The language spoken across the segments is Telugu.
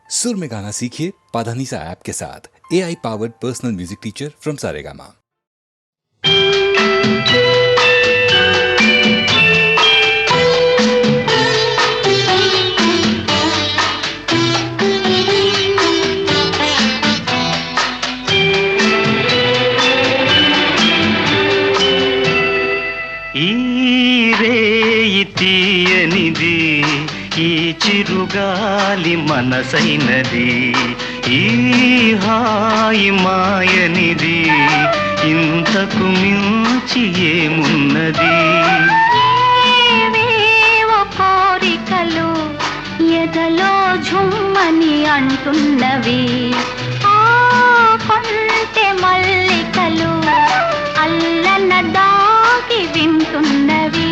सुर में गाना सीखिए पाधानीसा ऐप के साथ। AI powered personal music teacher from Saregama. తీయనిది ఈ చిరుగాలి మనసైనది, ఈ హాయి మాయనిది, ఇంతకు మించి ఏమున్నది? ఏవేవో కోరికలు ఎదలో ఝుమ్మని అంటున్నవి, ఆ కొంటె మల్లికలు అల్లన దాగి వింటున్నవి.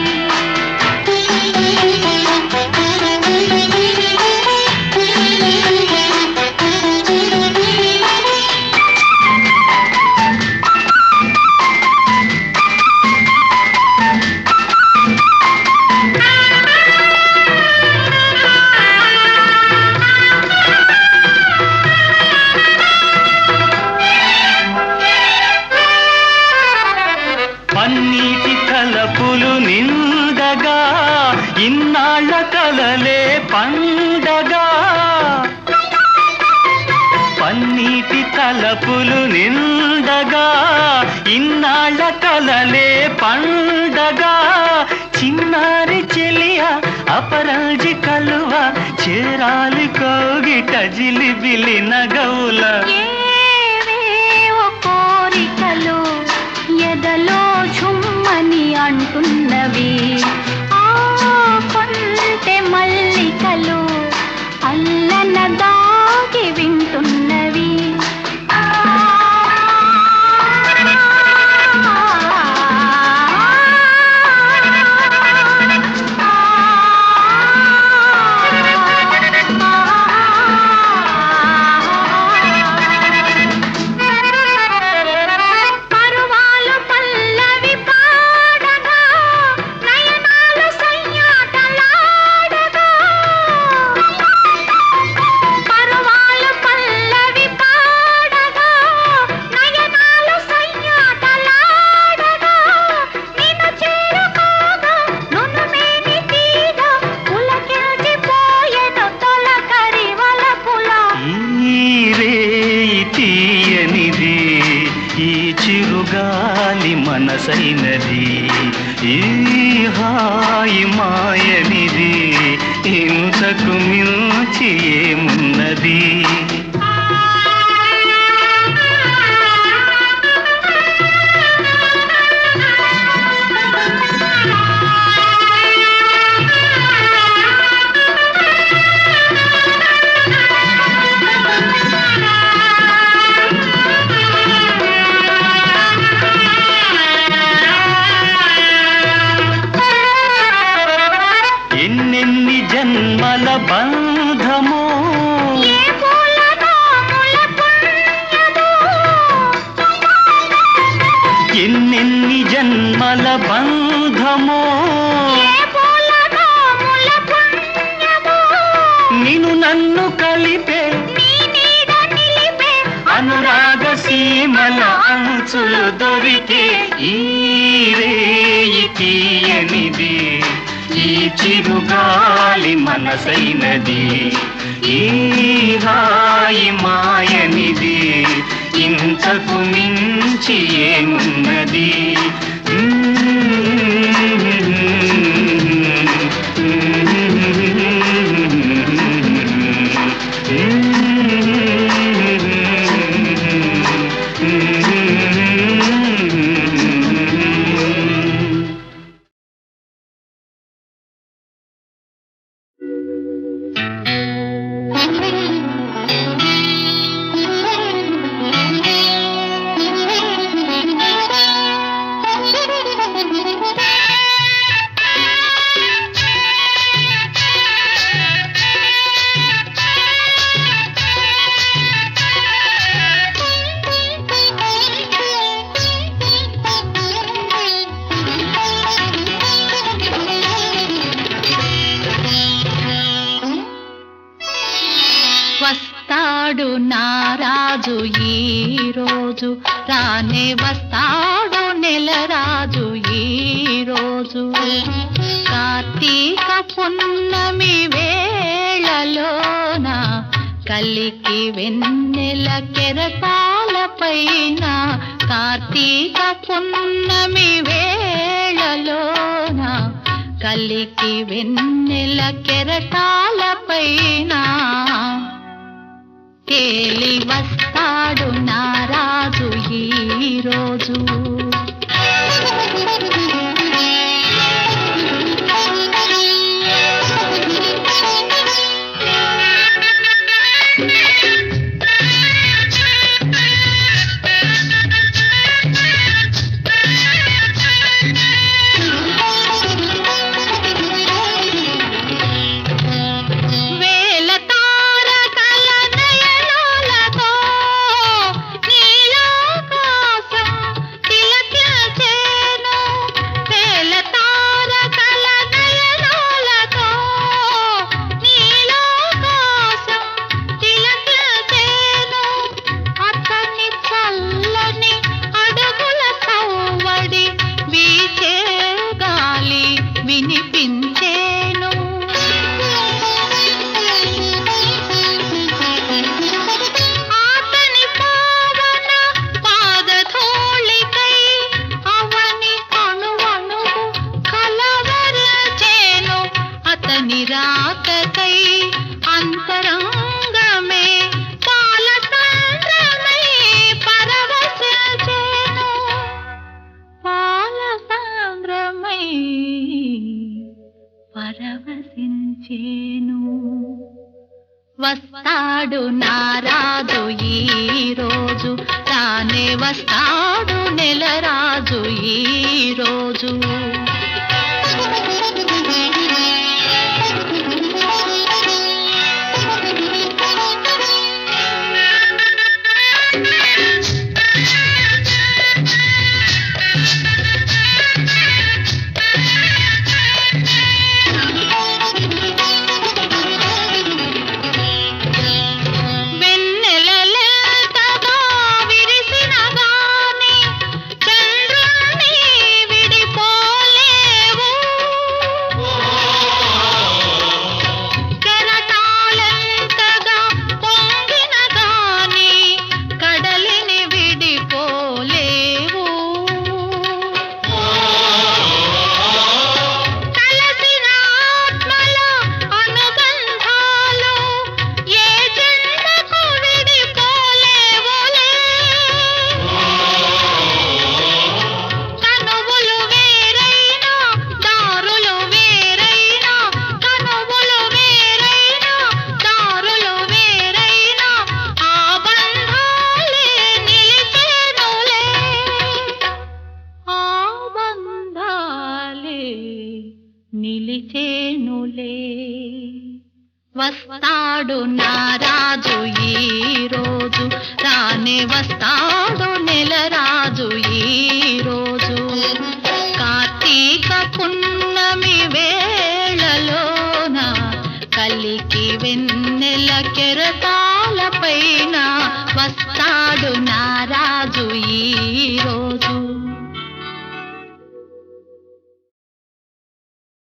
పన్నీటి తలపులు నిండగా ఇన్నాళ్ళ కలలే పండగా, పన్నీటి తలపులు నిండగా ఇన్నాళ్ళ కలలే పండగా, చిన్నారి చెలియ అపరాజి కలువ చేరాలి కోగిట జిలిబిలి నగవుల. ఏవేవో కోరికలు ఎదలో ఝుమ్మని అంటున్నవి, ఆ కొంటె మల్లికలు అల్లన దాగి వింటున్నవి. చిరుగాలి మనసైనది, ఈ హాయి మాయనిది, ఇంతకు మించి ఏమున్నది? ఎన్నెన్ని జన్మల బంధమో, ఎన్నెన్ని జన్మల బంధమో, నిన్ను నన్ను కలిపే అనురాగ సీమల అంచులు దొరికే, ఈ రేయి తీయనిది ఈ చిరుగాలి మనసైనది, ఈ హాయి మాయనిది, ఇంతకు మించి ఏమున్నది? వస్తాడు నారాజు ఈ రోజు, రానే వస్తాడు నెలరాజు ఈ రోజు. కార్తీక పున్నమి వేళలోన కలికి వెన్నెల కెరటాలపైన, కార్తీక పున్నమి వేళలోన కలికి వెన్నెల కెరటాలపైన తేలి వస్తాడు నారాజు ఈ రోజు. నిరాకకై అంతరంగమే పాలసంద్రమై పరవశించెను, పాలసంద్రమై పరవశించెను. వస్తాడు నారాజు ఈ రోజు, రానే వస్తాడు నెలరాజు ఈ రోజు. వస్తాడు నారాజు ఈ రోజు, రానే వస్తాడు నెలరాజు ఈ రోజు. కార్తీక పున్నమి వేళలోన కలికి వెన్నెల కెరటాలపైన వస్తాడు నారాజు ఈ రోజు.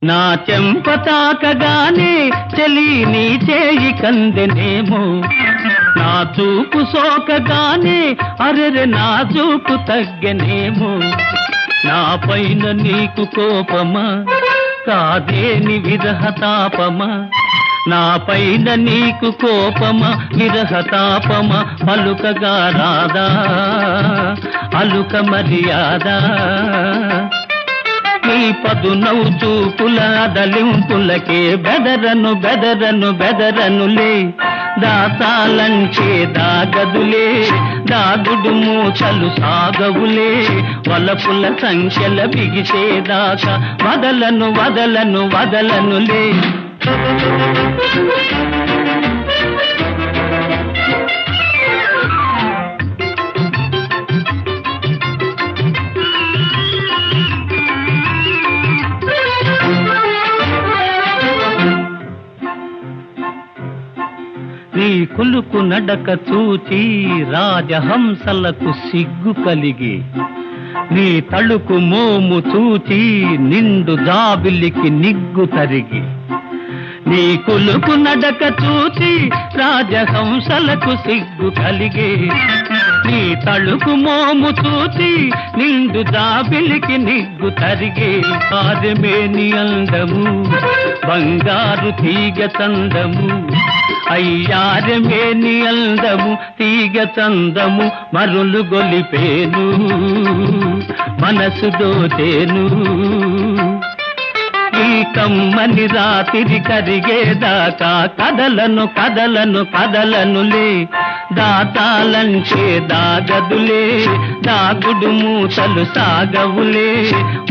నా చెంప తాకగానే చలి నీ చేయి కందెనేమో, నా చూపు సోకగానే అరెరె నా చూపు తగ్గనేమో. నా పైన నీకు కోపమా కాదేని విరహతాపమా, నా పైన నీకు కోపమా విరహతాపమా, అలుకగా రాదా అలుక మర్యాద. నీ పదునవు చూపుల దలింపులకే బెదరను బెదరను బెదరనులే, దాసాలంచే దాగదులే దాగుడు మూచలు సాగవులే, వలపుల సంఖ్యల బిగిసేదాకా వదలను వదలను వదలనులే. కులుకు నడక చూచి రాజహంసలకు సిగ్గు కలిగి, నీ తళుకు మోము చూచి నిండు జాబిలికి నిగ్గు తరిగి, నీ కులుకు నడక చూచి రాజహంసలకు సిగ్గు కలిగి, నీ తళుకు మోము చూచి నిండు జాబిలికి నిగ్గు తరిగి, ఆరమేని అందము బంగారు తీగ చందము, అయ్యారమేని అందము తీగ చందము మరులు గొలిపేను మనసు దోచేను. ఈ కమ్మని రాత్రి కరిగేదాకా కదలను కదలను కదలనులే, దాతాలంచే దాగదులే, దాగుడు మూతలు సాగవులే,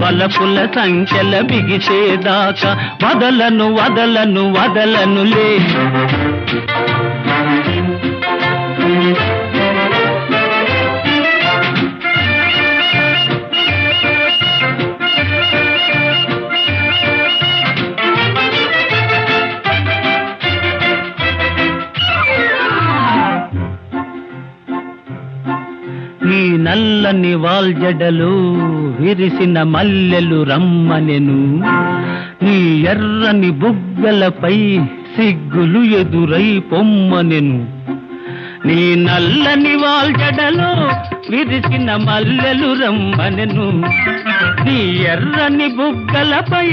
వలపుల సంఖ్యల బిగిసేదాకా వదలను వదలను వదలనులే. నీ నల్లని వాల్జడలు విరిసిన మల్లెలు రమ్మనెను, నీ ఎర్రని బుగ్గలపై సిగ్గులు ఎదురై పొమ్మనెను. నీ నల్లని వాల్జడలు విరిసిన మల్లెలు రమ్మనెను, నీ ఎర్రని బుగ్గలపై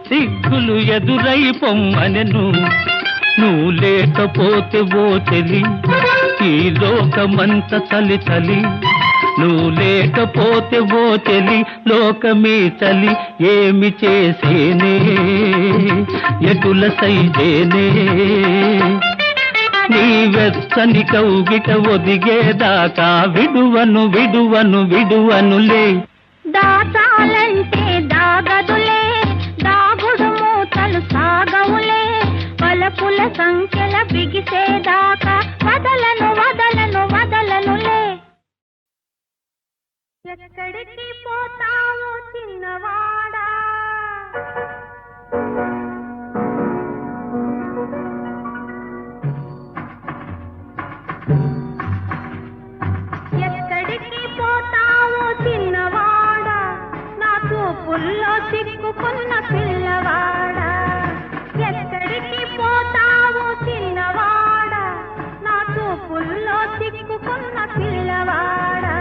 సిగ్గులు ఎదురై పొమ్మనెను. నువ్వు లేకపోతే ఓ చెలి ఈ లోకమంత చలి చలి, నువ్వు లేకపోతే ఓ చెలి లోకమే చలి, ఏమి చేసేనే ఎటుల సైజేనే. నీ వెచ్చని కౌగిట ఒదిగేదాకా విడువను విడువను విడువనులే. దాచాలంటే దాగదులే, దాగుడు మూతలు సాగవులే, వలపుల సంఖ్యల బిగిసేదాకా వదలను వదలను వదలనులే. ఎక్కడికి పోతావో చిన్నవాడా, ఎక్కడికి పోతావో చిన్నవాడా, నా చూపుల్లో చిక్కుకున్న పిల్లవాడా. ఎక్కడికి పోతావో చిన్నవాడా, నా చూపుల్లో చిక్కుకున్న పిల్లవాడా.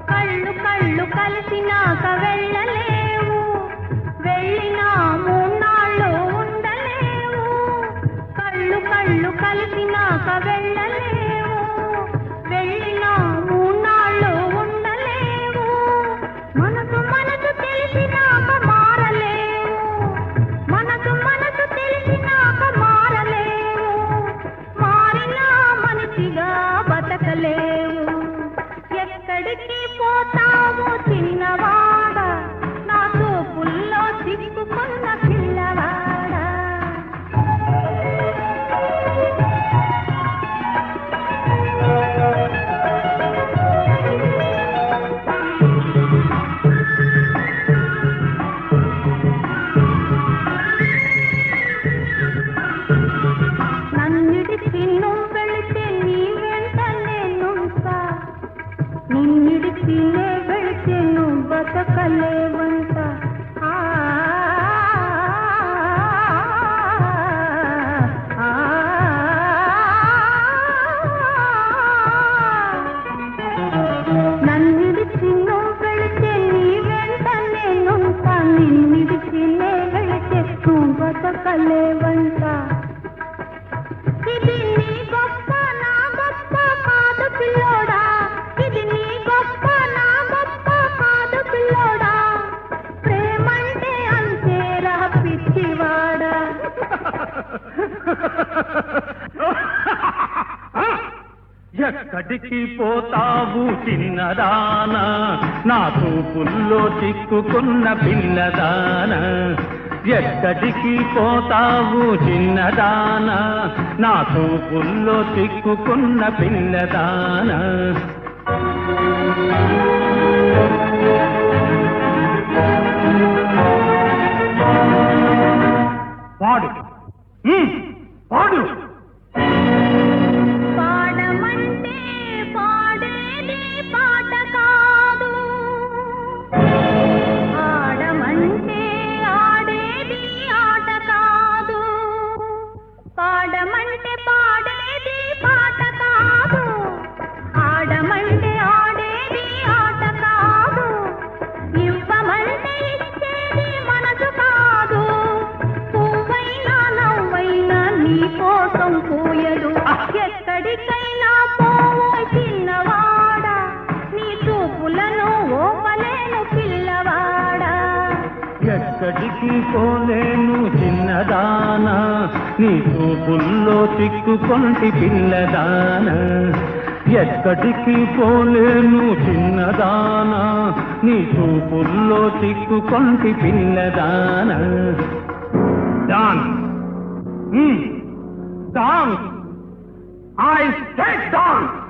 కళ్ళు కళ్ళు కలిసినాక వెళ్ళలేవు, వెళ్ళినా మూన్నాళ్ళు ఉండలేవు. కళ్ళు కళ్ళు కలిసినాక వెళ్ళలేవు, వెళ్ళినా మూన్నాళ్ళు ఉండలేవు. మనసు మనసు తెలిసినాక మారలేవు, మనసు మనసు తెలిసినాక మారలేవు. మారినా మనిషిగా బతకలేవు. ఎక్కడికి పోతావు చిన్నవాడా, నా చూపుల్లో చిక్కుకున్న పిల్లవాడా. ఎక్కడికి పోతావు చిన్నదానా నా చూపుల్లో చిక్కుకున్న పిల్లదానా ఎక్కడికి పోతావు చిన్నదానా నా చూపుల్లో చిక్కుకున్న పిల్లదానా పాడు పాడు పాడమంటే పాడేది పాట కాదు ఆడమంటే ఆడేది ఆట కాదు పాడమంటే పాడేది పాట కాదు ఆడమంటే ఆడేది ఆట కాదు ఇవ్వమంటే ఇచ్చేది మనసు కాదు పువ్వైనా నవ్వైనా నీ కోసం పోయదు ఎక్కడికైనా పోవో చిన్నవాడా నీ చూపులను ఓపలేను పిల్లవాడా ఎక్కడికి పోలేను చిన్నదానా నీ చూపుల్లో చిక్కుకొంటి పిల్లదానా ఎక్కడికి పోలేను చిన్నదానా నీ చూపుల్లో చిక్కుకొంటి పిల్లదానా dance dance I said dance!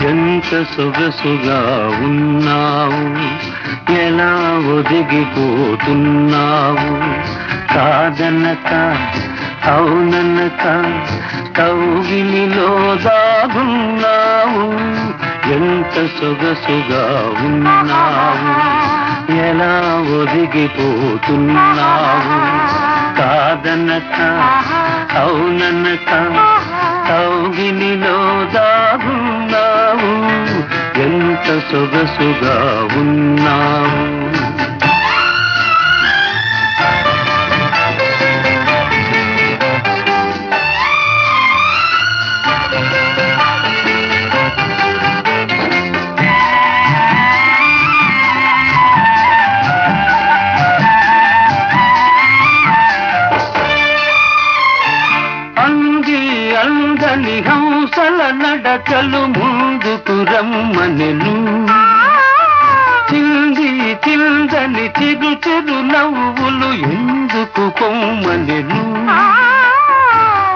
ఎంత సొగసుగా ఉన్నావు ఎలా ఒదిగిపోతున్నావు కాదనక అవుననక కౌగిలిలో దాగున్నావు ఎంత సొగసుగా ఉన్నావు ఎలా ఒదిగిపోతున్నావు కాదనక అవుననక కౌగిలిలో దాగున్నావు ఎంత సొగసుగా ఉన్నావు అందని హంసల నడకలు ముందుకు రమ్మనెను చింది చిందని చిరు చిరు నవ్వులు ఎందుకు పొమ్మనెను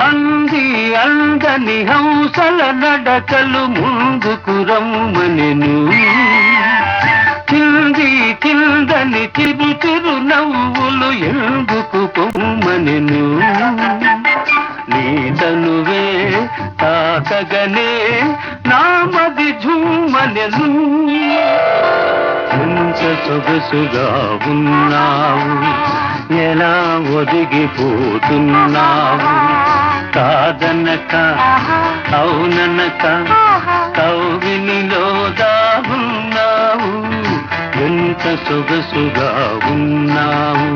అందని హంసల నడకలు ముందుకు రమ్మనెను చింది చిందని చిరు చిరు నవ్వులు ఎందుకు పొమ్మనెను నీ తనువే తాకగనే నామది ఝుమ్మనెను ఎంత సొగసుగా ఉన్నావు, ఎలా ఒదిగిపోతున్నావు, కాదనక అవుననక కౌగిలిలో దాగున్నావు, ఎంత సొగసుగా ఉన్నావు.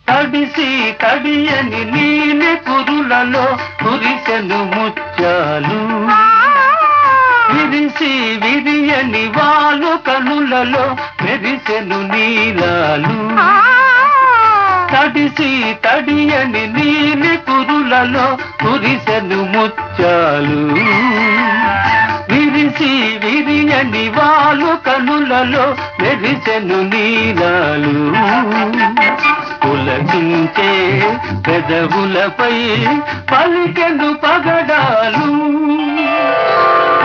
తడిసి తడియని నీలి కురులలో కురిసెను ముత్యాలు, విరిసి విరియని వాలు కనులలో మెరిసెను నీలాలు. తడిసి తడియని నీలి కురులలో కురిసెను ముత్యాలు, విరిసి విరియని వాలు కనులలో మెరిసెను నీలాలు. పులకించే పెదవులపై పలికెను పగడాలు,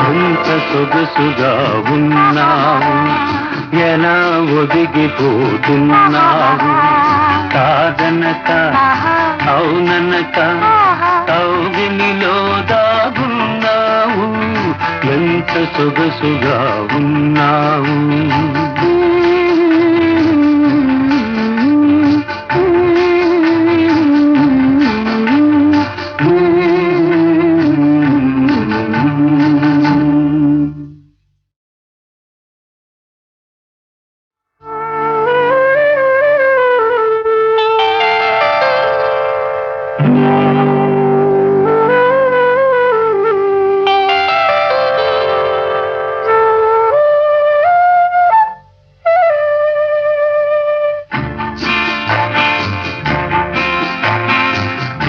ఎంత సొగసుగా ఉన్నావు, ఎలా ఒదిగిపోతున్నావు, కాదనక అవుననక కౌగిలిలో దాగున్నావు, ఎంత సొగసుగా ఉన్నావు.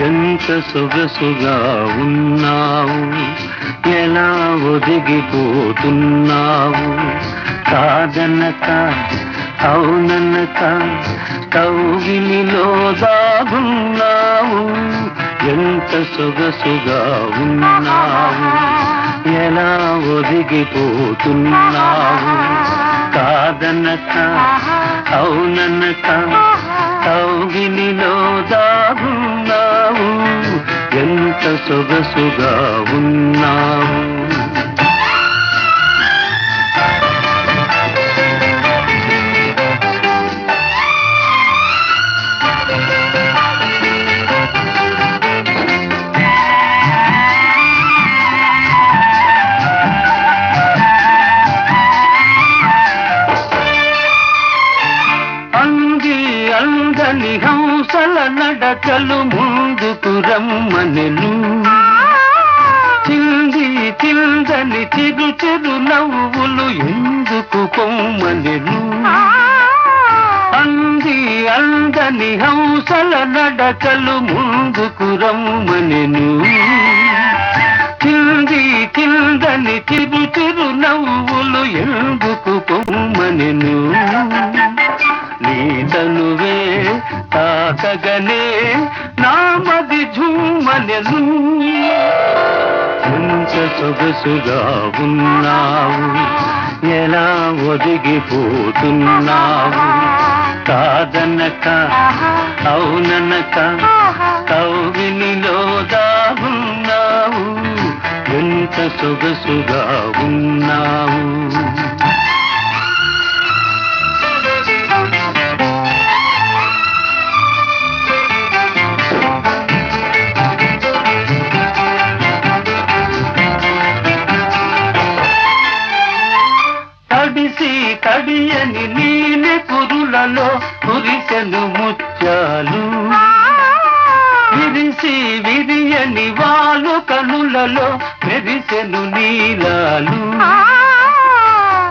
ఎంత సొగసుగా ఉన్నావు, ఎలా ఒదిగిపోతున్నావు, కాదనక అవుననక కౌగిలిలో దాగున్నావు, ఎంత సొగసుగా ఉన్నావు, ఎలా ఒదిగిపోతున్నావు, కాదనక అవుననక కౌగిలిలో దాగున్నావు, ఎంత సొగసుగా ఉన్నావు. అందని హంసల నడకలు ముందుకు రమ్మనెను, చింది చిందని చిరు చిరు నవ్వులు ఎందుకు పొమ్మనెను. అందని హంసల నడకలు ముందుకు రమ్మనెను, చింది చిందని చిరు చిరు నవ్వులు ఎందుకు పొమ్మనెను. నీ తనువే తాకగనే నామది ఝుమ్మనెను, ఎంత సొగసుగా ఉన్నావు, ఎలా ఒదిగిపోతున్నావు, కాదనక అవుననక కౌగిలిలో దాగున్నావు, ఎంత సొగసుగా ఉన్నావు. తడిసి తడియని నీలి కురులలో కురిసెను ముత్యాలు, విరిసి విరియని వాలు కనులలో మెరిసెను నీలాలు.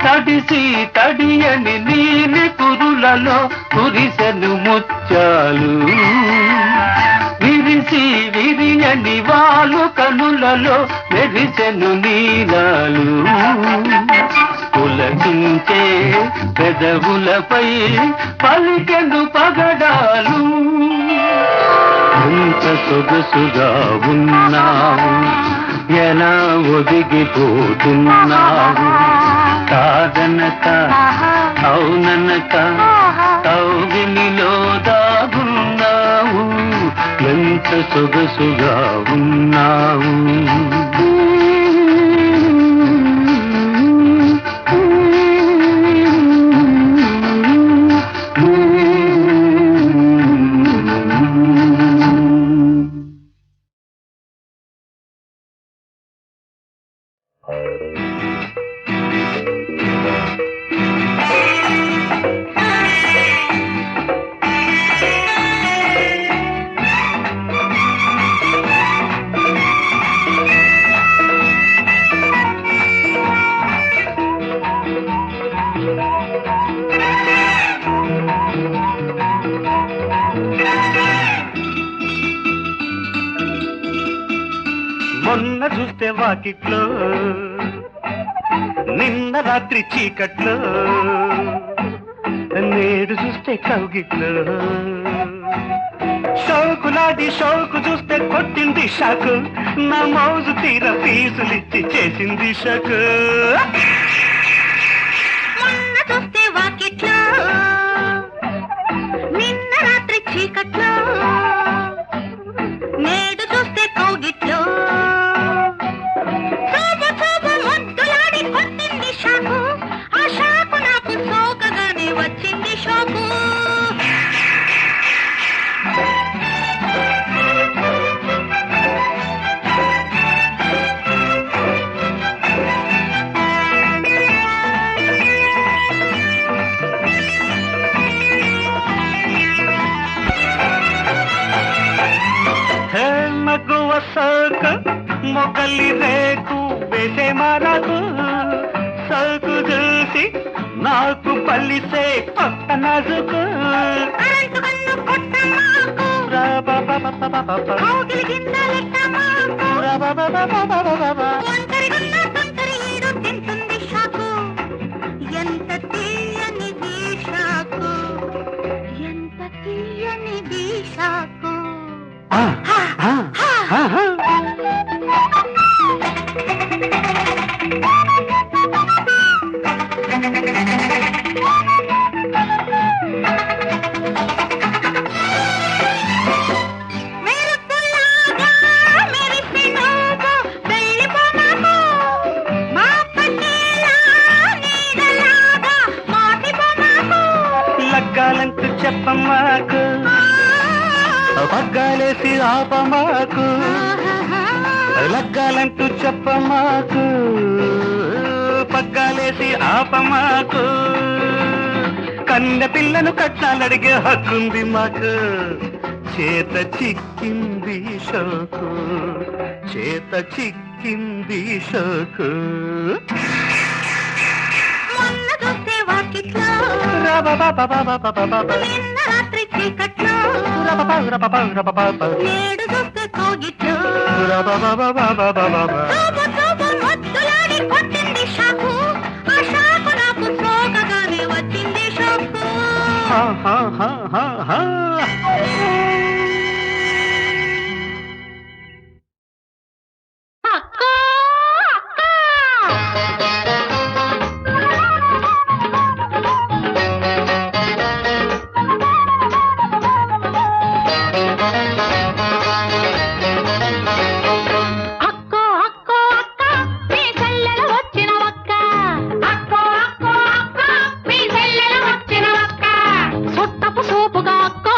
తడిసి తడియని నీలి కురులలో కురిసెను ముత్యాలు, విరిసి విరియని వాలు కనులలో మెరిసెను నీలాలు. పులకించే పెదవులపై పలికెను పగడాలు, ఎంత సొగసుగా ఉన్నావు, ఎలా ఒదిగిపోతున్నావు, కాదనక అవుననక కౌగిలిలో దాగున్నావు, ఎంత సొగసుగా ఉన్నావు. మొన్న చూస్తే వాకిట్లో, నిన్న రాత్రి చీకట్లో, నేడు చూస్తే కౌగిట్లో, షౌకులాడి షౌకు చూస్తే కొట్టింది షాకు, నా మౌజు తీర ఫీజులిచ్చి చేసింది షాకు. మొన్న చూస్తే వాకిట్లో, నిన్న రాత్రి చీకట్లో, నేడు చూస్తే కౌగిట్లో, చూపు చూపు ముద్దులాడి కొట్టింది షాకు, ఆ షాకు నాకు సోకగానే వచ్చింది షోకు. మగువ సోకు మొగలి రేకు వేసే మరకు, సోకు చూసి నాకు పల్లిసే కొత్త నాజుకు, కరెంటు కన్ను కొట్ట మాకు, కౌగిలి గింజలెట్ట మాకు, ఒంటరిగున్న తొంటరి ఈడు తింటుంది షాకు, ఎంత తీయనిది షాకు, ఎంత తీయనిది షాకు. మెరుపులాగా మెరిసే నువ్వు వెళ్ళిపోమాకు, మా పన్నీలా నీడలాగా మాటిపోమాకు. లగ్గాలంటూ చెప్పమాకు, పగ్గాలేసి ఆపమాకు, లగ్గాలంటూ చెప్పమాకు, పగ్గాలేసి ఆపమాకు, కన్నె పిల్లను కట్టాలడిగే హక్కుంది మాకు, చేత చిక్కింది షోకు, చేత చిక్కింది షోకు. మొన్న చూస్తే వాకిట్లో, నిన్న రాత్రి చీకట్లో, నేడు చూస్తే కౌగిట్లో, చూపు చూపు ముద్దులాడి కొట్టింది షాకు, ఆ షాకు నాకు సోకగానే వచ్చింది షోకు. అక్కా, అక్కా. అక్కో అక్కో అక్క, మీ చెల్లెలు వచ్చిన అక్క, అక్కో అక్కో అక్క, మీ చెల్లెలు వచ్చిన అక్క, సుట్టపు సూపుగా అక్కో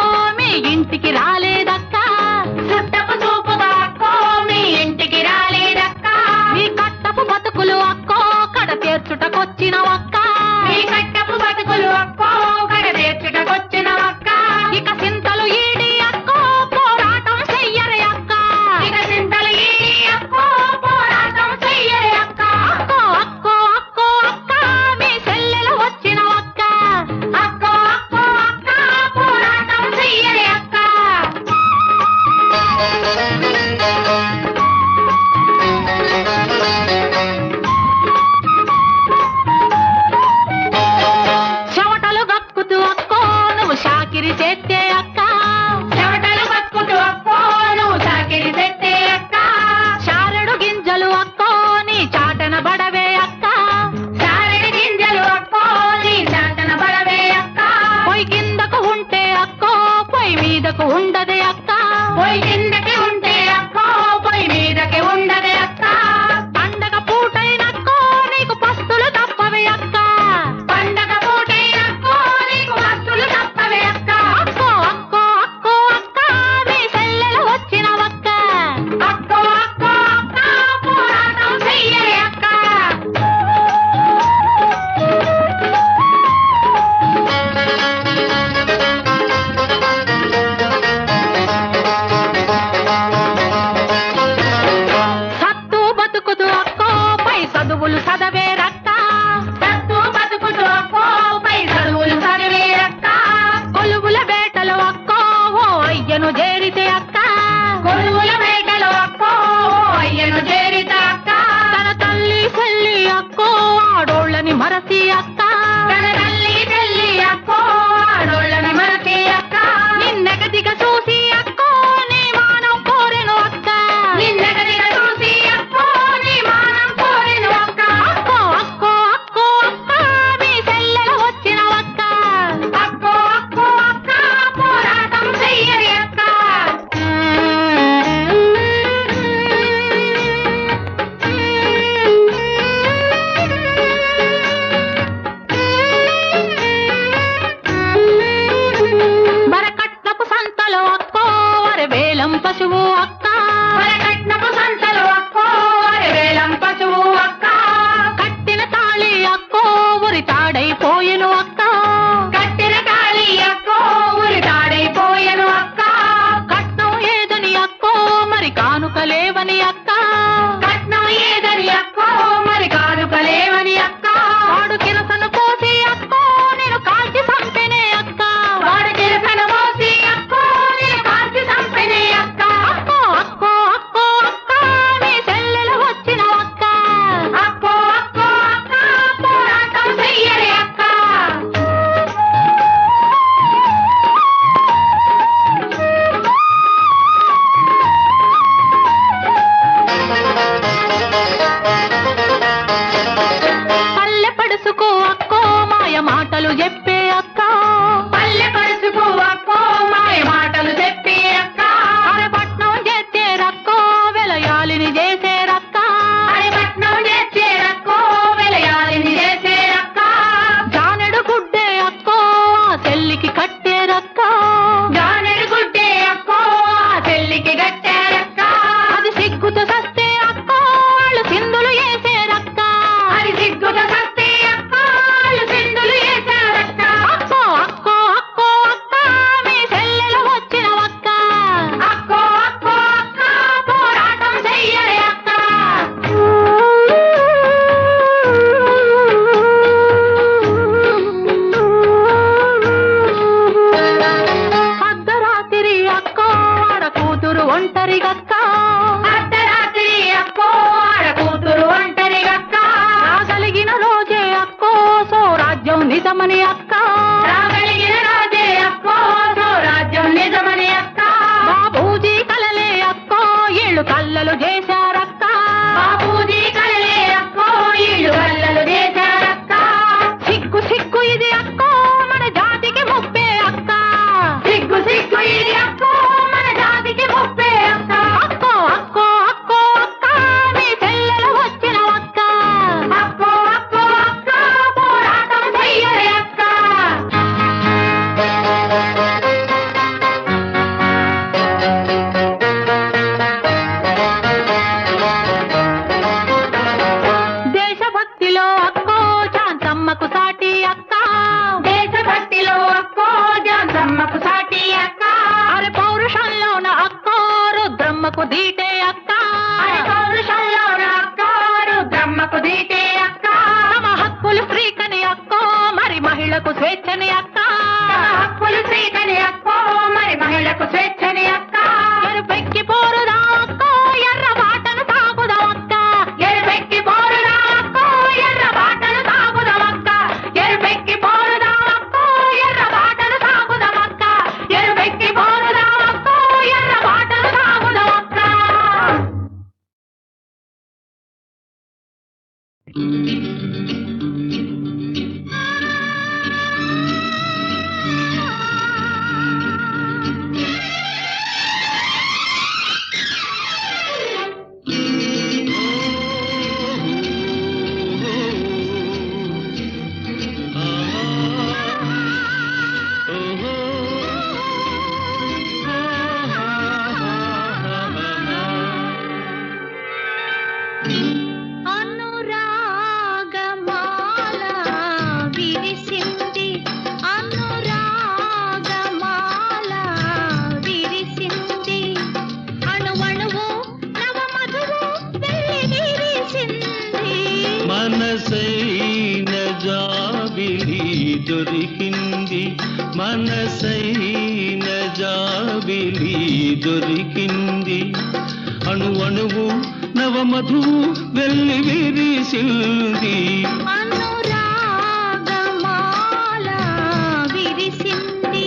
వేలం పశువు అక్క, కట్నపు సంతలు అక్కో వేలం పశువు అక్క, కట్టిన తాళి అక్కో ఉరి తాడైపోయెను అక్క, కట్టిన తాళి అక్కో ఉరి తాడైపోయెను అక్క, కట్నం ఏదని అక్కో మరి కానుకలేవని అక్క, కట్నం ఏదని అక్కో మరి కానుకలేవని అక్క, వాడు కిరసను పోసి అక్కో నేను కాల్చి చంపెనే అక్క, వాడు చిరసన మోసి అక్కో నేను కాల్చి చంపెనే అక్క, అక్కో అక్కో అక్కో అక్క నీ చెల్లెలు వచ్చిన అక్క, అక్కో అక్కో అక్క పోరాటం చెయ్యరే అక్క. పల్లె పడుసుకో అక్కో మాయ మాటలు చెప్పే అక్క, పల్లె పరుచుకు అక్కో మాయ మాటలు చెప్పి అక్క, అరపట్నం చేస్తే రక్కో వెలయాలిని చేసే రక్క, హరిపట్నం చేసేరక్కో వెలయాలిని చేసేరక్క, జానెడు గుడ్డే అక్కో ఆ చెల్లికి కట్టే రక్క, జానెడు గుడ్డే అక్కో ఆ చెల్లికి గట్టారక్క, అది సిగ్గుతో సస్తే అక్కో వాళ్ళు సింధులు వేసే రక్క, అది సిగ్గుతో సస్తే అక్కో వాళ్ళు సింధులు వేశారక్క, అక్కో అక్కో అక్కో అక్క మీ చెల్లెలు వచ్చిన అక్క, అక్కో అక్కో అక్క పోరాటం చెయ్యరే అక్క. అర్ధరాత్రి అక్కో ఆడ కూతురు ఒంటరి గక్క, అర్ధరాత్రి అక్కో ఆడ కూతురు ఒంటరి గక్క, రాగలిగిన రోజే అక్కో సోరాజ్యం నిజమని అక్క, రాగలిగిన రాజే అక్కో రాజ్యం నిజమని అక్క, బాబూజీ కలలే అక్కో ఏళ్ళు కల్లలు చేశారక్క, బాబూజీ కలలే అక్కో ఇళ్ళు వల్లలు చేశారక్క, సిగ్గు సిగ్గు ఇది అక్కో మన జాతికి ముప్పే అక్క, సిగ్గు సిగ్గు ఇది అక్కో మన జాతికి ముప్పే అక్క, అక్కో అక్కో అక్కో అక్క మీ చెల్లెలు వచ్చిన అక్క, అక్కో అక్కో అక్క పోరాటం చెయ్యరే అక్క. దేశభక్తిలో అక్కో శాంతమ్మకు సాటి అక్క, దేశభక్తిలో అక్కో జాంతమ్మకు సాటి అక్క, అరే పౌరుషంలోన అక్కో రుద్రమ్మకు దీటే అక్క, అరే పౌరుషంలో అక్క రుద్రమ్మకు దీటే అక్క, తమ హక్కులు స్త్రీకని అక్కో మరి మహిళకు స్వేచ్ఛని అక్క, తమ హక్కులు స్త్రీకని అక్కో మరి మహిళకు స్వేచ్ఛని అక్క, ఎరుపెక్కి పోరుదా అక్కో ఎర్ర బాటను సాగుదాం అక్క, ఎరుపెక్కి పోరుదా అక్కో ఎర్ర బాటలు సాగుదాం అక్క, ఎరుపెక్కి పోరుదా అక్కో ఎర్ర బాటలు సాగుదాం అక్క, ఎరుపెక్కి పోరుదా అక్కో ఎర్ర బాటలు సాగుదాం అక్క. అనురాగమాల విరిసింది, అనురాగమాల విరిసింది, అణువణువు నవమధువు వెళ్ళి విరిసింది, మనసైన జాబిలి దొరికింది, మనసైన జాబిలి దొరికింది, అణువణువు నవమధువు వెళ్ళి విరిసింది. అనురాగమాల విరిసింది.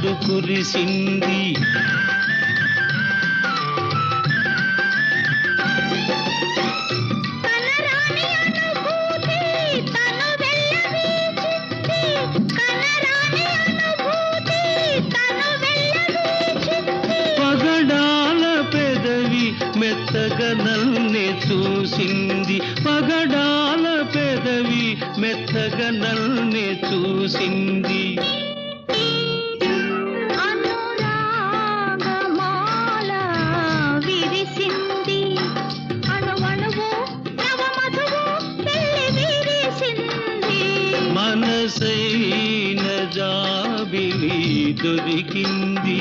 మండు కురిసింది. పగడాల పెదవి మెత్తగా నన్నే చూసింది. పగడాల పెదవి మెత్తగా నన్నే చూసింది. అనురాగమాల విరిసింది. అణువణువు నవమధువు పెళ్లి విరిసింది. మనసైన జాబిలి దొరికింది.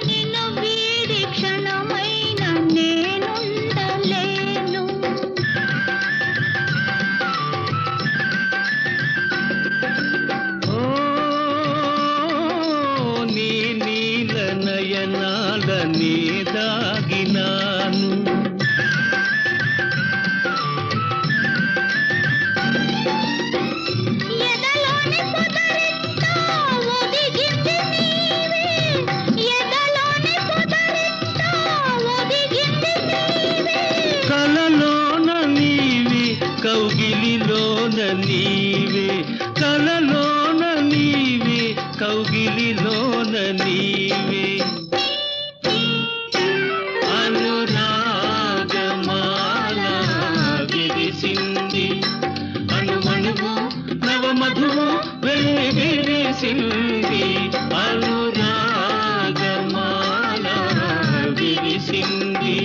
నిన్ను వీడి క్షణమైన నేనుండలేను. నీ నీల నయనాల నీ దాగినాను. ఎదలోని పొదరితో ఒదిగింది నీవే. ఎదలోని పొదరితో ఒదిగింది నీవే. కలలోన నీవి కౌగిలిలోన నీవే. కలలోన నీవి కౌగిలిలోన నీవే. అనురాగమాల విరిసింది. అణువణువు నవమధువు వెళ్ళి విరిసింది. అనురాగమాల విరిసింది.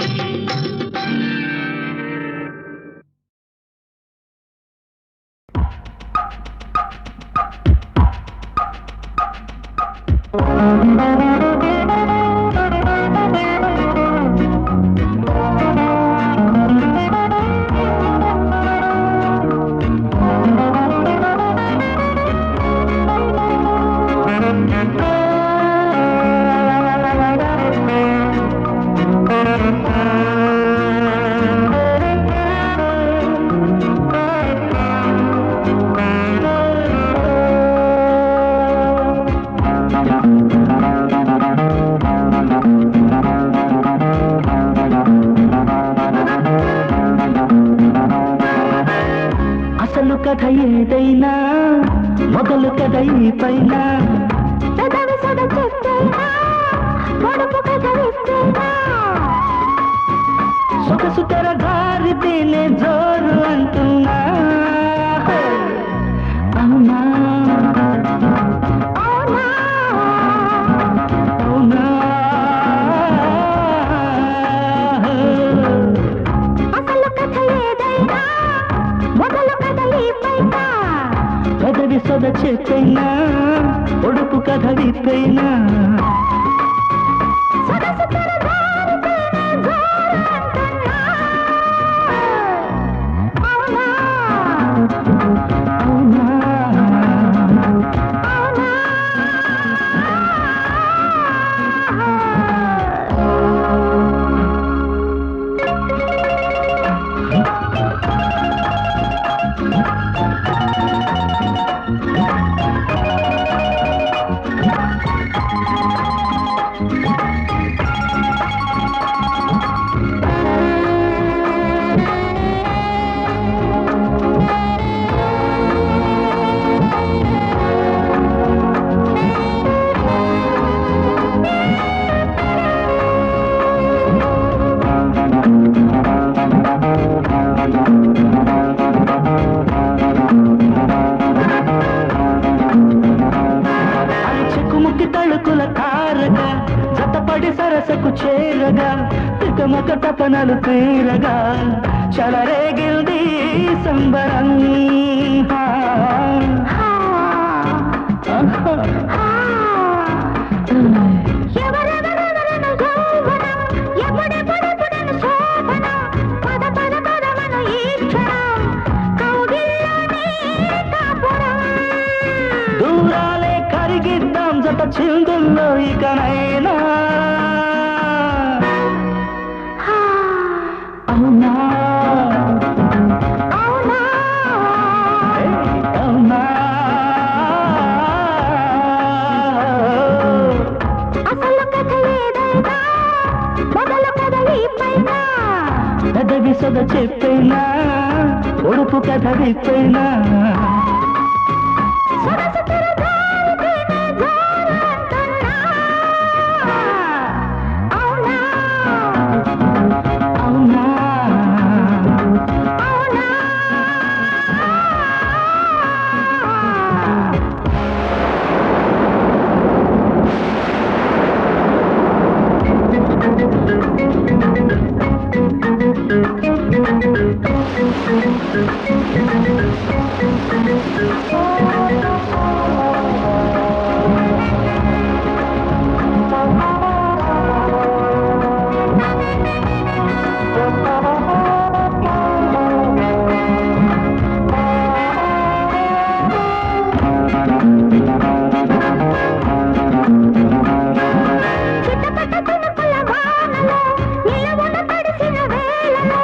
అసలు కథ ఏదైనా మొదలు కథ ఈ పైన. పెదవి సొద చెప్తేనా పొడుపు కథ విప్పేనా. సొగసు తెర గారితేనే జోరు అంటున్నా. అవునా అవునా అవునా. అసలు కథ ఏదైనా మొదలు కథ ఈ పైన. పెదవి సొద చెప్పైనా పొడుపు కథ విప్పైనా. సొగసు తెర గారితేనే జోరు అంటున్నా. అవునా అవునా సరసకు చేరగా తికమక తపనలు తీరగా చలరేగిల్ది సంబరం ఎవరెవరెవరను యౌవనం, ఎప్పుడెప్పుడెప్పుడను శోభనం, పద పద పదవను ఈ క్షణం, కౌగిల్లోనే కాపురం. దూరాలే కరిగిద్దాం జత చిందుల్లో ఇకనైనా. అవునా అవునా అవునా అసలు కథ ఏదైనా మొదలు కథ ఈ పైన, పెదవి సొద చెప్పైనా ఉడుపు కథ విప్పైనా. సొగసు తిరగాలితేనే జోరు అంటున్నా. అవునా అవునా అవునా చిట్టపట్ట చినుకుల వానలో, నిలువున తడిసిన వేళలో,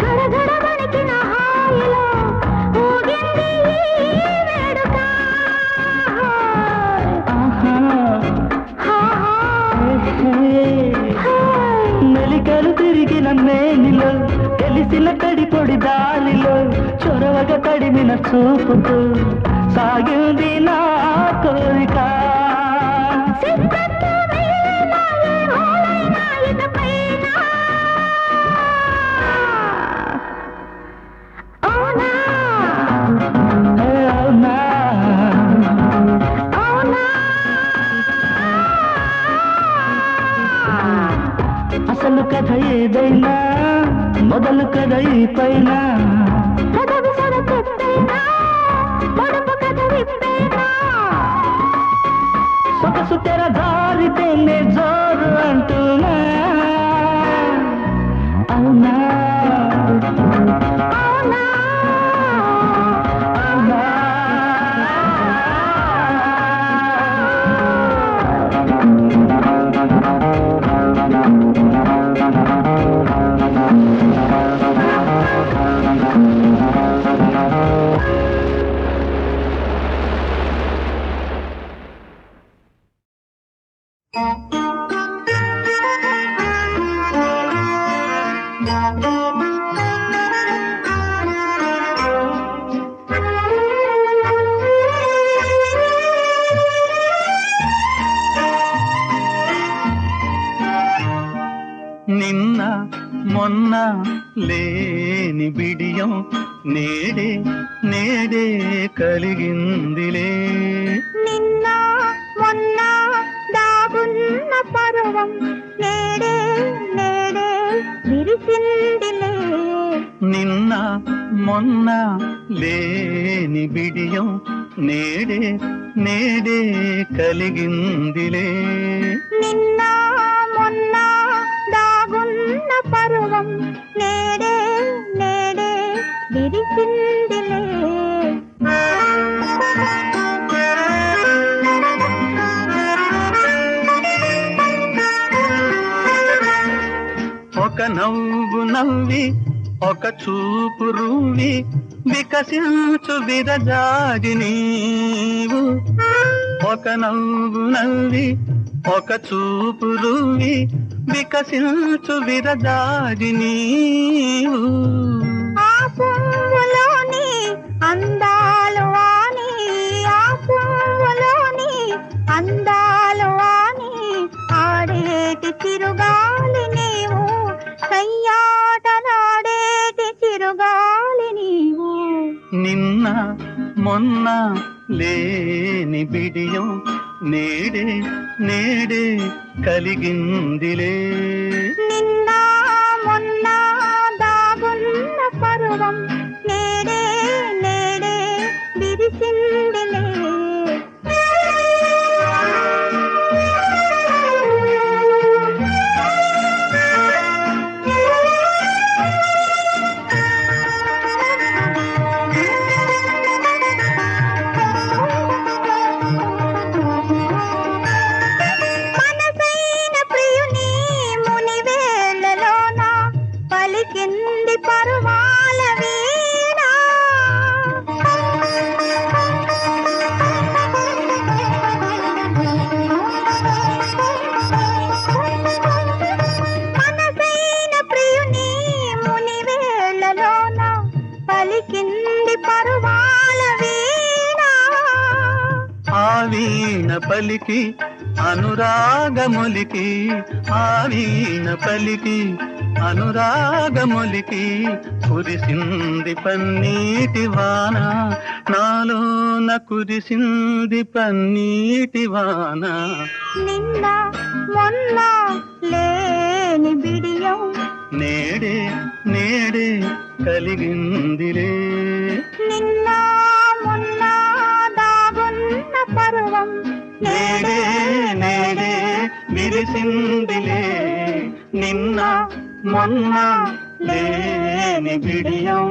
గడగడ వణికిన హాయిలో ఊగింది ఈ వేడుక. ఆహా హాయ్. మెలికలు తిరిగిన మేనిలో, తెలిసిన తడి పొడి దానిలో, చొరవగా తడిమిన చూపుతూ సాగింది నా కోరిక. సిద్ధంగా వేళ ఏ ఓలైనా ఇకపైన. అవునా అవునా అవునా అసలు కథ ఏదైనా మొదలు కథ ఈ పైన. కథవి సొద చెప్పైనా, పొడుపు కథ విప్పైనా. సొగసు తెర జారితేనే జోరు అంటున్నా. అవునా అవునా అవునా నిన్న మొన్న లేని బిడియం నేడే నేడే కలిగిందిలే. నిన్న మొన్న దాగున్న పర్వం నేడే నేడే విరిసిందిలే. నిన్న మొన్న లేని బిడియం నేడే నేడే కలిగిందిలే. నిన్న మొన్న దాగున్న పర్వం నేడే నేడే విరిసిందిలే. ఒక నవ్వు నవ్వి ఒక చూపు రువి వికసించు విరజాడి నీవు. ఒక నవ్వు నవ్వి ఒక చూపు రువి వికసించు విరజాడి నీవు. ఆ పువ్వులోని అందాలు వాణి, ఆ పువ్వులోని అందాలు వాణి, ఆడేటి చిరుగాలి నీవు, కయ్యాటలాడేటి చిరుగాలి నీవు. నిన్న మొన్న లేని బిడియం నేడే నేడే కలిగిందిలే. నిన్న మొన్న దాగున్న పర్వం నేడే నేడే విరిసిందిలే. వీణ పలికి అనురాగమొలికి ఆ వీణ పలికి అనురాగమొలికి కురిసింది పన్నీటి వాన నాలోన కురిసింది పన్నీటి వాన నిన్న మొన్న లేని బిడియం నేడే నేడే కలిగిందిలే నిన్న మొన్న దాగున్న పర్వం నేడే నేడే విరిసిందిలే నిన్న మొన్న లేని బిడియం